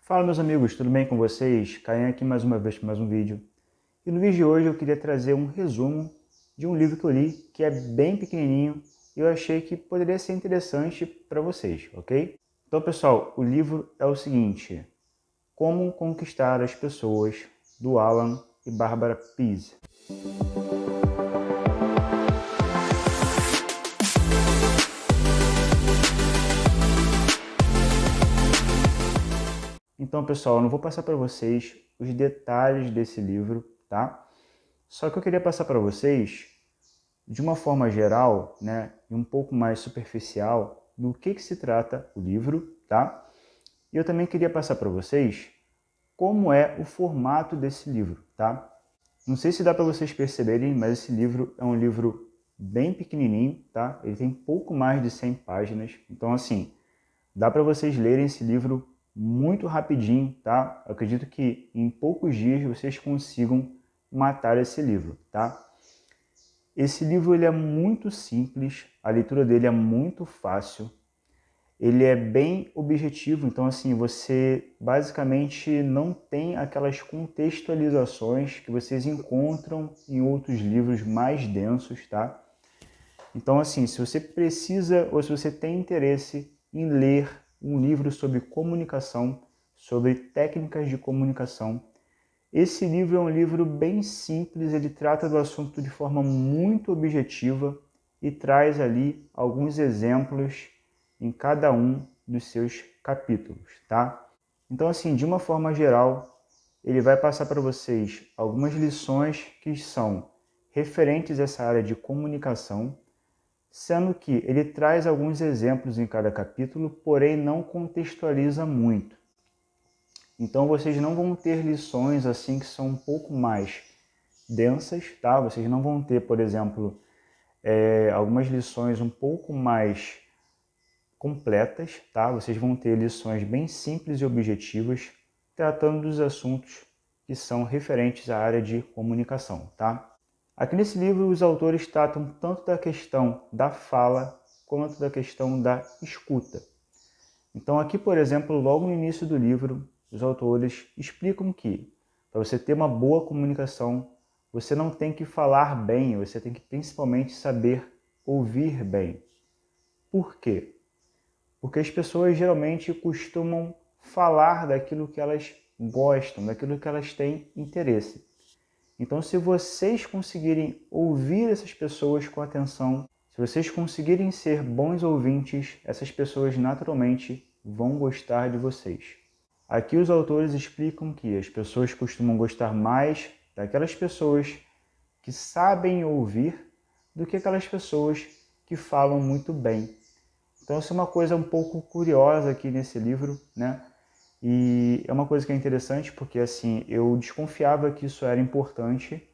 Fala meus amigos, tudo bem com vocês? Caem aqui mais uma vez para mais um vídeo. E no vídeo de hoje eu queria trazer um resumo de um livro que eu li, que é bem pequenininho, e eu achei que poderia ser interessante para vocês, ok? Então pessoal, o livro é o seguinte: Como Conquistar as Pessoas, do Alan e Barbara Pease. Então pessoal, eu não vou passar para vocês os detalhes desse livro, tá? Só que eu queria passar para vocês, de uma forma geral, né, e um pouco mais superficial, do que se trata o livro, tá? E eu também queria passar para vocês como é o formato desse livro, tá? Não sei se dá para vocês perceberem, mas esse livro é um livro bem pequenininho, tá? Ele tem pouco mais de 100 páginas, então assim, dá para vocês lerem esse livro muito rapidinho, tá? Eu acredito que em poucos dias vocês consigam matar esse livro, tá? Esse livro ele é muito simples, a leitura dele é muito fácil, ele é bem objetivo, então assim, você basicamente não tem aquelas contextualizações que vocês encontram em outros livros mais densos, tá? Então assim, se você precisa ou se você tem interesse em ler um livro sobre comunicação, sobre técnicas de comunicação, esse livro é um livro bem simples, ele trata do assunto de forma muito objetiva e traz ali alguns exemplos em cada um dos seus capítulos, tá? Então, assim, de uma forma geral, ele vai passar para vocês algumas lições que são referentes a essa área de comunicação, sendo que ele traz alguns exemplos em cada capítulo, porém não contextualiza muito. Então vocês não vão ter lições assim que são um pouco mais densas, tá? Vocês não vão ter, por exemplo, algumas lições um pouco mais completas, tá? Vocês vão ter lições bem simples e objetivas, tratando dos assuntos que são referentes à área de comunicação, tá? Aqui nesse livro os autores tratam tanto da questão da fala quanto da questão da escuta. Então aqui, por exemplo, logo no início do livro, os autores explicam que para você ter uma boa comunicação, você não tem que falar bem, você tem que principalmente saber ouvir bem. Por quê? Porque as pessoas geralmente costumam falar daquilo que elas gostam, daquilo que elas têm interesse. Então, se vocês conseguirem ouvir essas pessoas com atenção, se vocês conseguirem ser bons ouvintes, essas pessoas naturalmente vão gostar de vocês. Aqui os autores explicam que as pessoas costumam gostar mais daquelas pessoas que sabem ouvir do que aquelas pessoas que falam muito bem. Então, isso é uma coisa um pouco curiosa aqui nesse livro, né? E é uma coisa que é interessante porque, assim, eu desconfiava que isso era importante,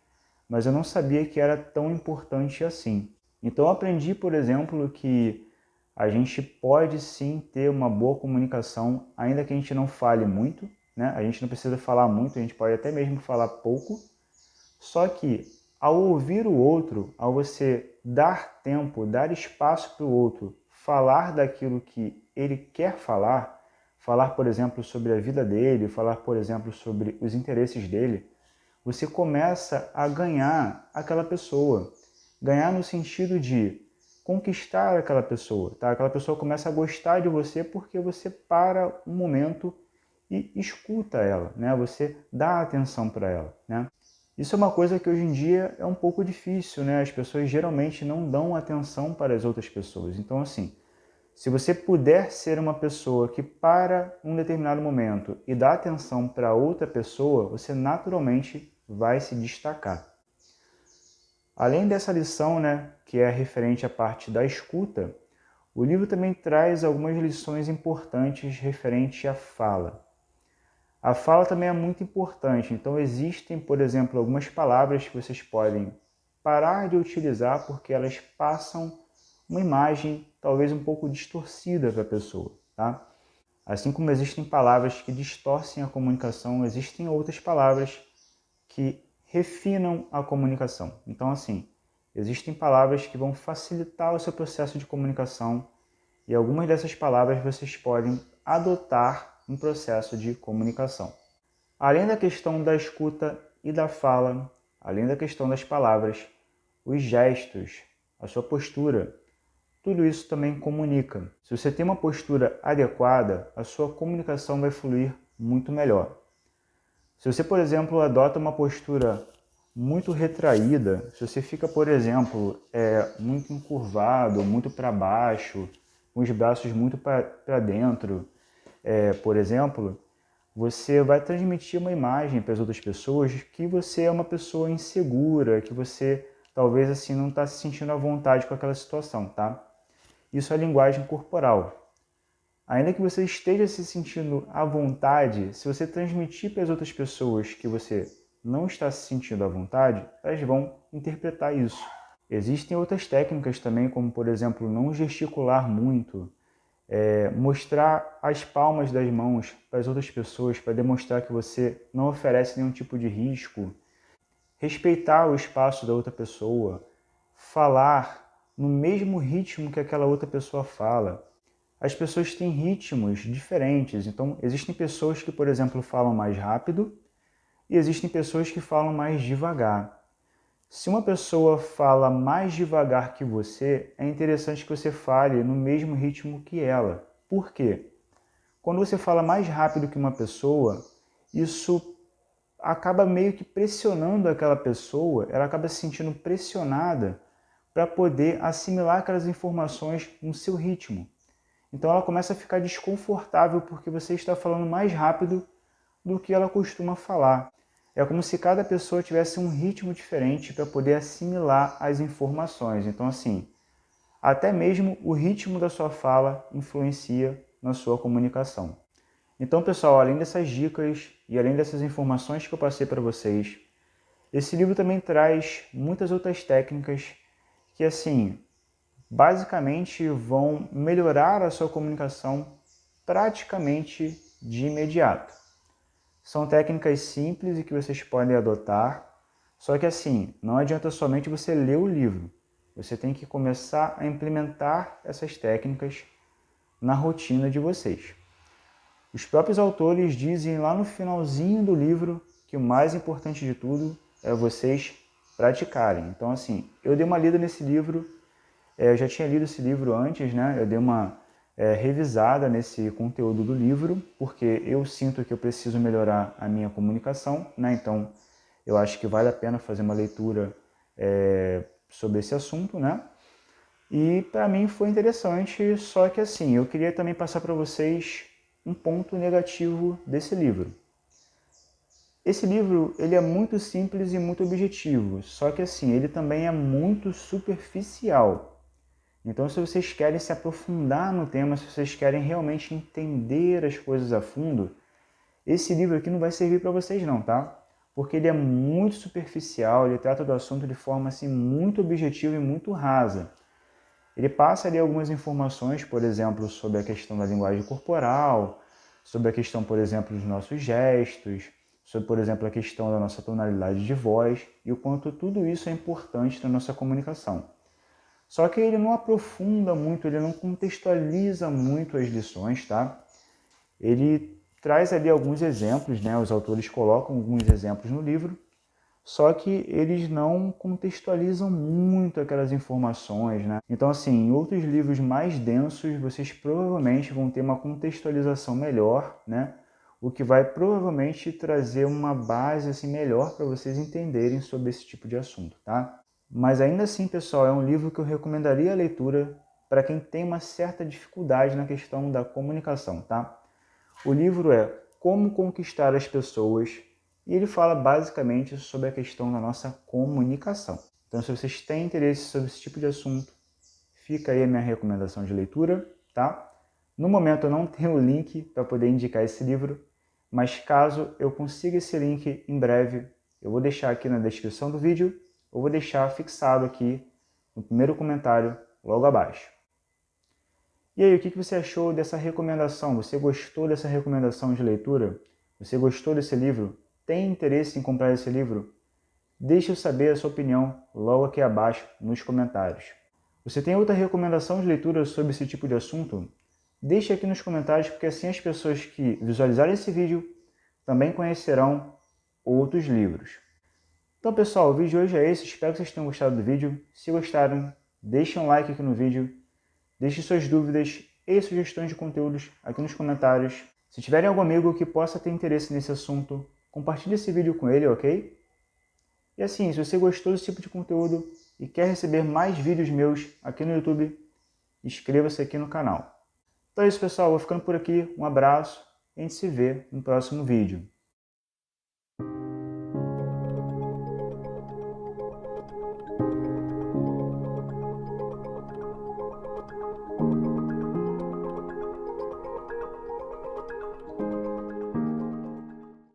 mas eu não sabia que era tão importante assim. Então, eu aprendi, por exemplo, que a gente pode sim ter uma boa comunicação, ainda que a gente não fale muito, né? A gente não precisa falar muito, a gente pode até mesmo falar pouco, só que ao ouvir o outro, ao você dar tempo, dar espaço para o outro falar daquilo que ele quer falar, falar, por exemplo, sobre a vida dele, falar, por exemplo, sobre os interesses dele, você começa a ganhar aquela pessoa. Ganhar no sentido de conquistar aquela pessoa, tá? Aquela pessoa começa a gostar de você porque você para um momento e escuta ela, né? Você dá atenção para ela, né? Isso é uma coisa que hoje em dia é um pouco difícil, né? As pessoas geralmente não dão atenção para as outras pessoas. Então, assim, se você puder ser uma pessoa que para um determinado momento e dá atenção para outra pessoa, você naturalmente vai se destacar. Além dessa lição, né, que é referente à parte da escuta, o livro também traz algumas lições importantes referente à fala. A fala também é muito importante, então existem, por exemplo, algumas palavras que vocês podem parar de utilizar porque elas passam uma imagem talvez um pouco distorcida para a pessoa, tá? Assim como existem palavras que distorcem a comunicação, existem outras palavras que refinam a comunicação. Então, assim, existem palavras que vão facilitar o seu processo de comunicação e algumas dessas palavras vocês podem adotar um processo de comunicação. Além da questão da escuta e da fala, além da questão das palavras, os gestos, a sua postura, tudo isso também comunica. Se você tem uma postura adequada, a sua comunicação vai fluir muito melhor. Se você, por exemplo, adota uma postura muito retraída, se você fica, por exemplo, muito encurvado, muito para baixo, com os braços muito para dentro, por exemplo, você vai transmitir uma imagem para as outras pessoas que você é uma pessoa insegura, que você talvez assim não está se sentindo à vontade com aquela situação, tá? Isso é linguagem corporal. Ainda que você esteja se sentindo à vontade, se você transmitir para as outras pessoas que você não está se sentindo à vontade, elas vão interpretar isso. Existem outras técnicas também, como por exemplo, não gesticular muito, mostrar as palmas das mãos para as outras pessoas para demonstrar que você não oferece nenhum tipo de risco, respeitar o espaço da outra pessoa, falar no mesmo ritmo que aquela outra pessoa fala. As pessoas têm ritmos diferentes, então existem pessoas que, por exemplo, falam mais rápido e existem pessoas que falam mais devagar. Se uma pessoa fala mais devagar que você, é interessante que você fale no mesmo ritmo que ela. Por quê? Quando você fala mais rápido que uma pessoa, isso acaba meio que pressionando aquela pessoa, ela acaba se sentindo pressionada para poder assimilar aquelas informações no seu ritmo. Então ela começa a ficar desconfortável porque você está falando mais rápido do que ela costuma falar. É como se cada pessoa tivesse um ritmo diferente para poder assimilar as informações. Então, assim, até mesmo o ritmo da sua fala influencia na sua comunicação. Então, pessoal, além dessas dicas e além dessas informações que eu passei para vocês, esse livro também traz muitas outras técnicas que, assim, basicamente vão melhorar a sua comunicação praticamente de imediato. São técnicas simples e que vocês podem adotar, só que assim, não adianta somente você ler o livro. Você tem que começar a implementar essas técnicas na rotina de vocês. Os próprios autores dizem lá no finalzinho do livro que o mais importante de tudo é vocês praticarem. Então assim, eu dei uma lida nesse livro, eu já tinha lido esse livro antes, né? Eu dei uma revisada nesse conteúdo do livro, porque eu sinto que eu preciso melhorar a minha comunicação, né? Então, eu acho que vale a pena fazer uma leitura sobre esse assunto, né? E para mim foi interessante, só que assim, eu queria também passar para vocês um ponto negativo desse livro. Esse livro, ele é muito simples e muito objetivo, só que assim, ele também é muito superficial. Então, se vocês querem se aprofundar no tema, se vocês querem realmente entender as coisas a fundo, esse livro aqui não vai servir para vocês não, tá? Porque ele é muito superficial, ele trata do assunto de forma assim, muito objetiva e muito rasa. Ele passa ali algumas informações, por exemplo, sobre a questão da linguagem corporal, sobre a questão, por exemplo, dos nossos gestos, sobre, por exemplo, a questão da nossa tonalidade de voz e o quanto tudo isso é importante na nossa comunicação. Só que ele não aprofunda muito, ele não contextualiza muito as lições, tá? Ele traz ali alguns exemplos, né? Os autores colocam alguns exemplos no livro, só que eles não contextualizam muito aquelas informações, né? Então, assim, em outros livros mais densos, vocês provavelmente vão ter uma contextualização melhor, né? O que vai provavelmente trazer uma base assim melhor para vocês entenderem sobre esse tipo de assunto, tá? Mas ainda assim, pessoal, é um livro que eu recomendaria a leitura para quem tem uma certa dificuldade na questão da comunicação, tá? O livro é Como Conquistar as Pessoas e ele fala basicamente sobre a questão da nossa comunicação. Então, se vocês têm interesse sobre esse tipo de assunto, fica aí a minha recomendação de leitura, tá? No momento eu não tenho o link para poder indicar esse livro, mas caso eu consiga esse link em breve, eu vou deixar aqui na descrição do vídeo, eu vou deixar fixado aqui no primeiro comentário logo abaixo. E aí, o que você achou dessa recomendação? Você gostou dessa recomendação de leitura? Você gostou desse livro? Tem interesse em comprar esse livro? Deixe eu saber a sua opinião logo aqui abaixo nos comentários. Você tem outra recomendação de leitura sobre esse tipo de assunto? deixe aqui nos comentários, porque assim as pessoas que visualizarem esse vídeo também conhecerão outros livros. Então pessoal, o vídeo de hoje é esse, espero que vocês tenham gostado do vídeo. Se gostaram, deixem um like aqui no vídeo, deixem suas dúvidas e sugestões de conteúdos aqui nos comentários. Se tiverem algum amigo que possa ter interesse nesse assunto, compartilhe esse vídeo com ele, ok? E assim, se você gostou desse tipo de conteúdo e quer receber mais vídeos meus aqui no YouTube, inscreva-se aqui no canal. Então é isso pessoal, vou ficando por aqui, um abraço e a gente se vê no próximo vídeo.